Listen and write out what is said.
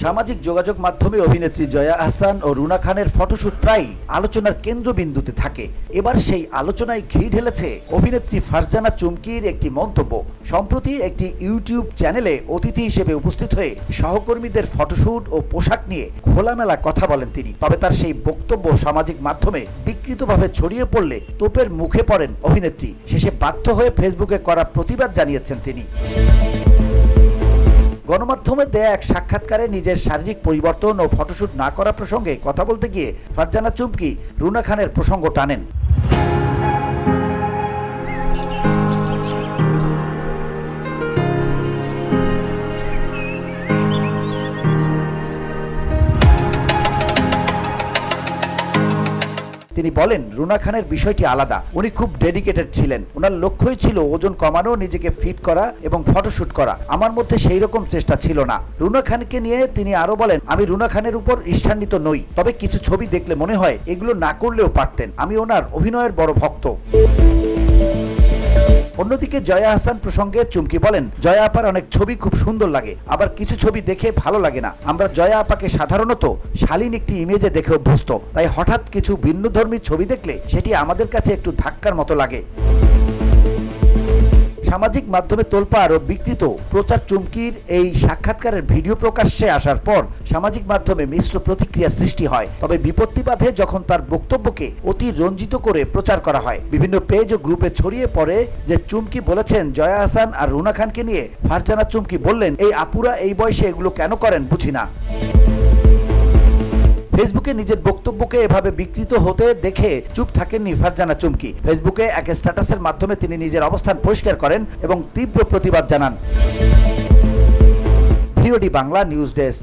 সামাজিক যোগাযোগ মাধ্যমে অভিনেত্রী জয়া আহসান ও রুনা খানের ফটোশুট প্রায় আলোচনার কেন্দ্রবিন্দুতে থাকে। এবার সেই আলোচনায় ঘি ঢেলেছে অভিনেত্রী ফারজানা চুমকির একটি মন্তব্য। সম্প্রতি একটি ইউটিউব চ্যানেলে অতিথি হিসেবে উপস্থিত হয়ে সহকর্মীদের ফটোশুট ও পোশাক নিয়ে খোলামেলা কথা বলেন তিনি। তবে তার সেই বক্তব্য সামাজিক মাধ্যমে বিকৃতভাবে ছড়িয়ে পড়লে তোপের মুখে পড়েন অভিনেত্রী। শেষে বাধ্য হয়ে ফেসবুকে করা প্রতিবাদ জানিয়েছেন তিনি। গণমাধ্যমে দেয়া এক সাক্ষাৎকারে নিজের শারীরিক পরিবর্তন ও ফটোশুট না করা প্রসঙ্গে কথা বলতে গিয়ে ফারজানা চুমকি রুনা খানের প্রসঙ্গ টানেন। তিনি বলেন, রুনা খানের বিষয়টি আলাদা। উনি খুব ডেডিকেটেড ছিলেন। ওনার লক্ষ্যই ছিল ওজন কমানো, নিজেকে ফিট করা এবং ফটোশুট করা। আমার মধ্যে সেই রকম চেষ্টা ছিল না। রুনা খানকে নিয়ে তিনি আরো বলেন, আমি রুনা খানের উপর ঈর্ষান্বিত নই, তবে কিছু ছবি দেখলে মনে হয় এগুলো না করলেও পারতেন। আমি ওনার অভিনয়ের বড় ভক্ত। অন্যদিকে জয়া আহসান প্রসঙ্গে চুমকি বলেন, জয়া আপার অনেক ছবি খুব সুন্দর লাগে, আবার কিছু ছবি দেখে ভালো লাগে না। আমরা জয়া আপাকে সাধারণত শালীন একটি ইমেজে দেখে অভ্যস্ত, তাই হঠাৎ কিছু ভিন্নধর্মী ছবি দেখলে সেটি আমাদের কাছে একটু ধাক্কার মতো লাগে। সামাজিক মাধ্যমে তোলপাড় ও বিকৃত প্রচার চুমকির এই সাক্ষাৎকারের ভিডিও প্রকাশ্যে আসার পর সামাজিক মাধ্যমে মিশ্র প্রতিক্রিয়ার সৃষ্টি হয়। তবে বিপত্তি বাধে যখন তার বক্তব্যকে অতি রঞ্জিত করে প্রচার করা হয়। বিভিন্ন পেজ ও গ্রুপে ছড়িয়ে পড়ে যে চুমকি বলেছেন জয়া আহসান আর রুনা খানকে নিয়ে ফারজানা চুমকি বললেন, এই আপুরা এই বয়সে এগুলো কেন করেন বুঝি না। ফেসবুকে নিজের বক্তব্যকে এভাবে বিকৃত হতে দেখে চুপ থাকেননি ফারজানা চুমকি। ফেসবুকে এক স্ট্যাটাসের মাধ্যমে তিনি নিজের অবস্থান পরিষ্কার করেন এবং তীব্র প্রতিবাদ জানান। VOD Bangla news desk.